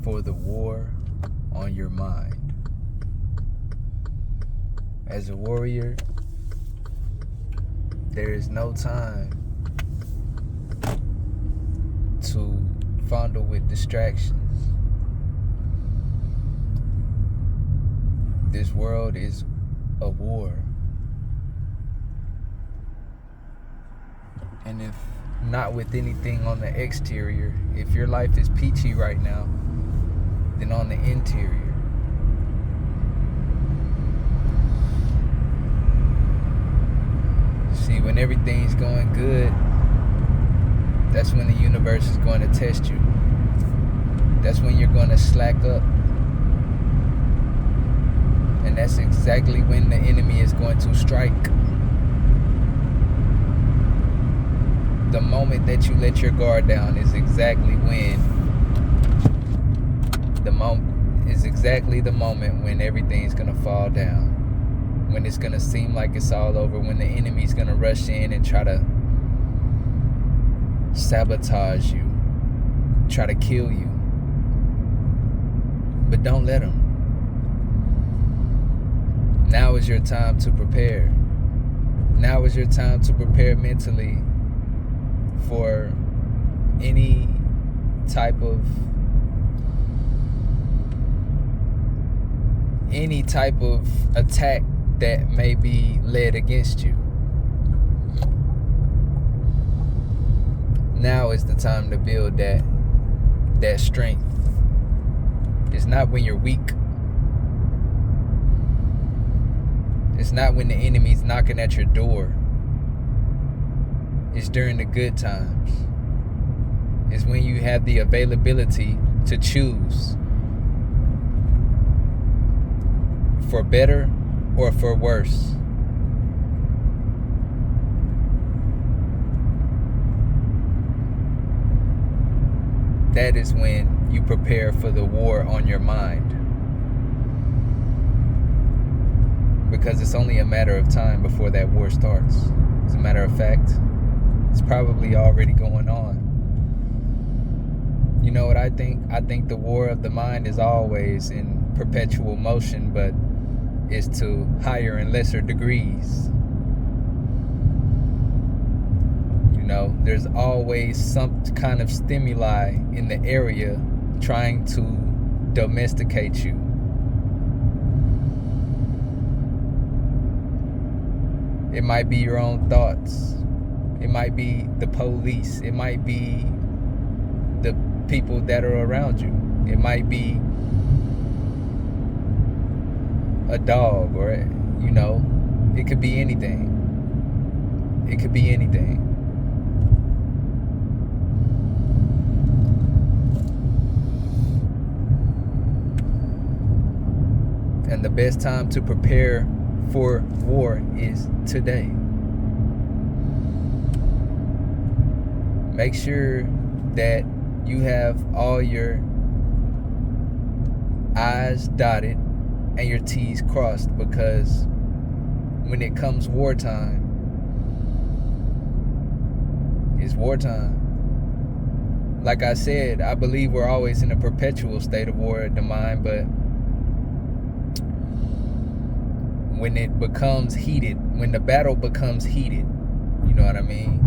for the war on your mind. As a warrior, there is no time to fondle with distractions. This world is a war. And if not with anything on the exterior, if your life is peachy right now, then on the interior, see, when everything's going good, that's when the universe is going to test you. That's when you're going to slack up. And that's exactly when the enemy is going to strike. The moment that you let your guard down is exactly the moment when everything's gonna fall down. When it's gonna seem like it's all over, when the enemy's gonna rush in and try to sabotage you, try to kill you. But don't let them. Now is your time to prepare. Now is your time to prepare mentally for any type of attack that may be led against you. Now is the time to build that strength. It's not when you're weak. It's not when the enemy's knocking at your door. It's during the good times. It's when you have the availability to choose for better or for worse. That is when you prepare for the war on your mind. Because it's only a matter of time before that war starts. As a matter of fact, it's probably already going on. You know what I think? I think the war of the mind is always in perpetual motion, but is to higher and lesser degrees. You know, there's always some kind of stimuli in the area trying to domesticate you. It might be your own thoughts. It might be the police. It might be the people that are around you. It might be a dog, or, you know, it could be anything. It could be anything. And the best time to prepare for war is today. Make sure that you have all your I's dotted and your T's crossed, because when it comes wartime, it's wartime. Like I said, I believe we're always in a perpetual state of war at the mind, but when it becomes heated, when the battle becomes heated, you know what I mean?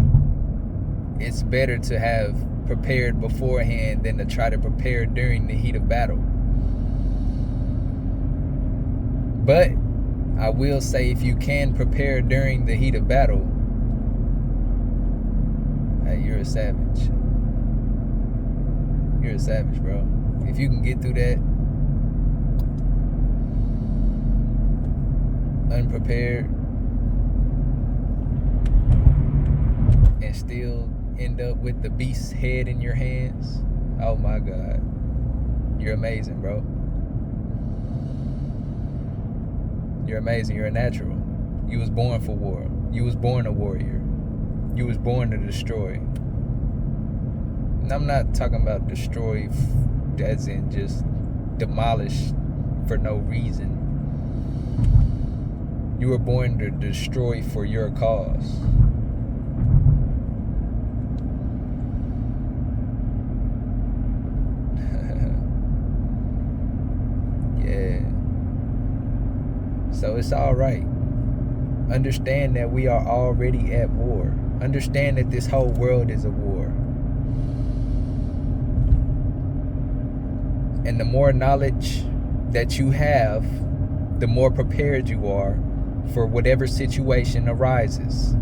It's better to have prepared beforehand than to try to prepare during the heat of battle. But I will say, if you can prepare during the heat of battle, hey, you're a savage. You're a savage, bro. If you can get through that unprepared and still end up with the beast's head in your hands, oh my God, you're amazing, bro. You're amazing. You're a natural. You was born for war. You was born a warrior. You was born to destroy. And I'm not talking about destroy as in just demolish for no reason. You were born to destroy for your cause. So it's all right. Understand that we are already at war. Understand that this whole world is a war. And the more knowledge that you have, the more prepared you are for whatever situation arises.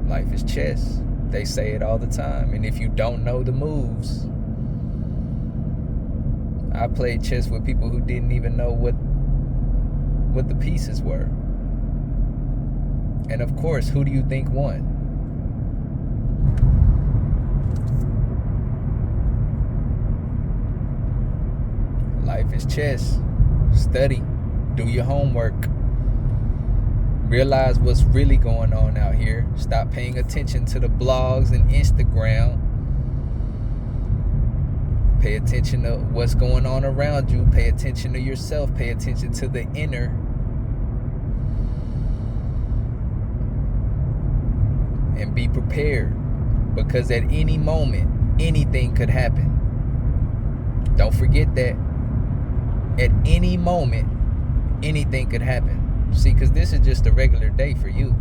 Life is chess. They say it all the time. And if you don't know the moves, I played chess with people who didn't even know what the pieces were. And of course, who do you think won? Life is chess. Study. Do your homework. Realize what's really going on out here. Stop paying attention to the blogs and Instagram. Pay attention to what's going on around you. Pay attention to yourself. Pay attention to the inner. And be prepared. Because at any moment, anything could happen. Don't forget that. At any moment, anything could happen. See, because this is just a regular day for you.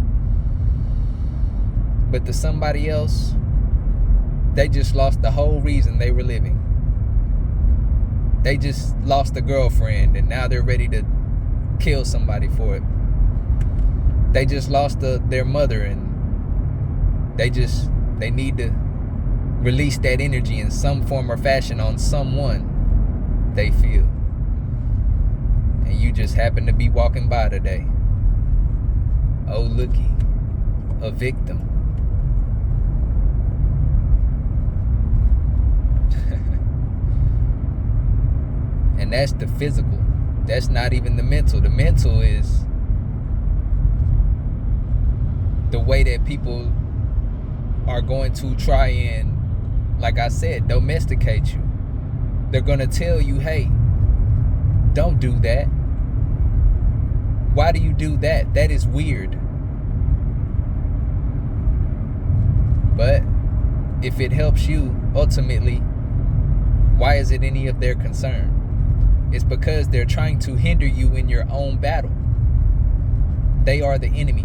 But to somebody else, they just lost the whole reason they were living. They just lost a girlfriend and now they're ready to kill somebody for it. They just lost their mother and they need to release that energy in some form or fashion on someone they feel. And you just happen to be walking by today. Oh, looky, a victim. And that's the physical. That's not even the mental. The mental is the way that people are going to try and, like I said, domesticate you. They're going to tell you, hey, don't do that. Why do you do that? That is weird. But if it helps you, ultimately, why is it any of their concern? It's because they're trying to hinder you in your own battle. They are the enemy.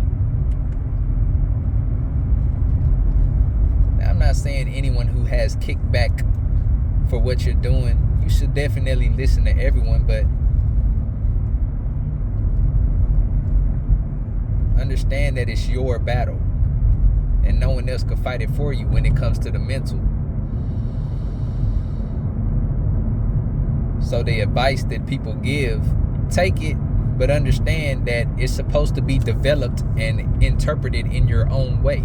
Now, I'm not saying anyone who has kickback for what you're doing, you should definitely listen to everyone, but understand that it's your battle and no one else could fight it for you when it comes to the mental. So the advice that people give, take it, but understand that it's supposed to be developed and interpreted in your own way.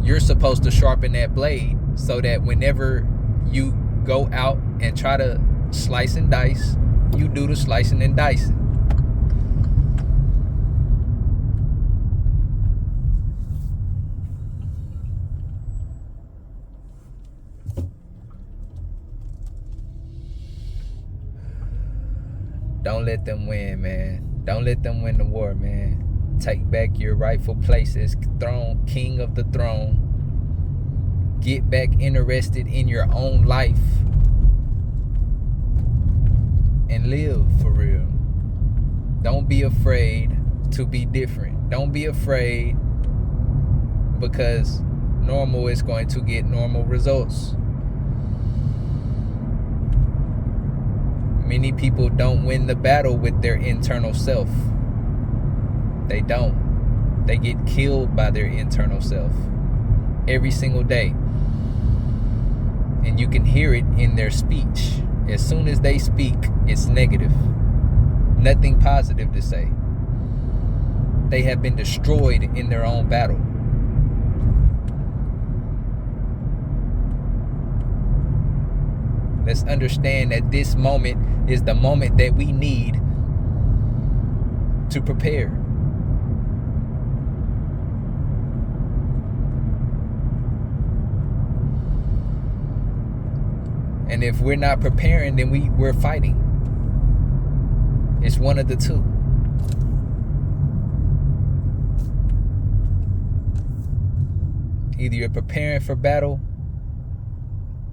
You're supposed to sharpen that blade so that whenever you go out and try to slice and dice, you do the slicing and dicing. Don't let them win, man. Don't let them win the war, man. Take back your rightful place as king of the throne. Get back interested in your own life. And live for real. Don't be afraid to be different. Don't be afraid because normal is going to get normal results. Many people don't win the battle with their internal self. They don't. They get killed by their internal self every single day. And you can hear it in their speech. As soon as they speak, it's negative. Nothing positive to say. They have been destroyed in their own battle. Let's understand that this moment is the moment that we need to prepare. And if we're not preparing, then we're fighting. It's one of the two. Either you're preparing for battle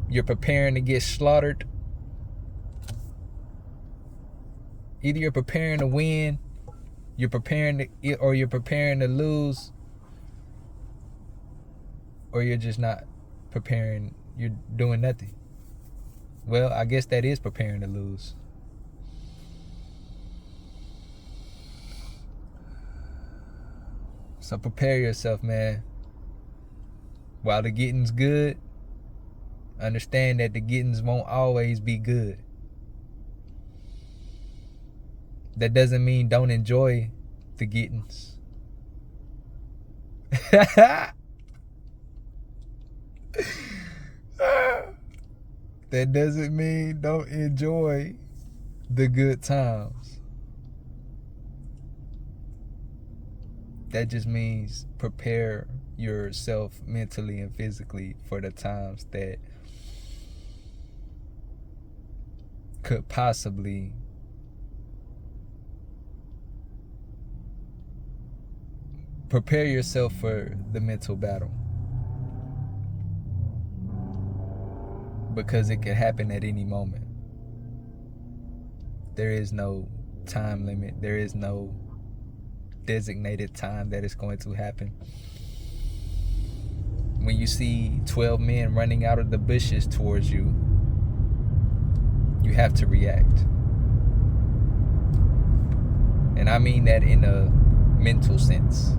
You're preparing to get slaughtered. Either you're preparing to win, you're preparing to, or you're preparing to lose, or you're just not preparing. You're doing nothing. Well, I guess that is preparing to lose. So prepare yourself, man. While the getting's good, understand that the gettings won't always be good. That doesn't mean don't enjoy the gettings. That doesn't mean don't enjoy the good times. That just means prepare yourself mentally and physically for the times that could possibly prepare yourself for the mental battle, because it could happen at any moment. There is no time limit. There is no designated time that it's going to happen. When you see 12 men running out of the bushes towards you, you have to react. And I mean that in a mental sense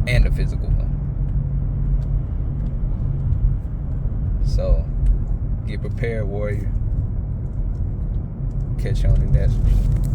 and a physical one. So get prepared, warrior. Catch you on the next one.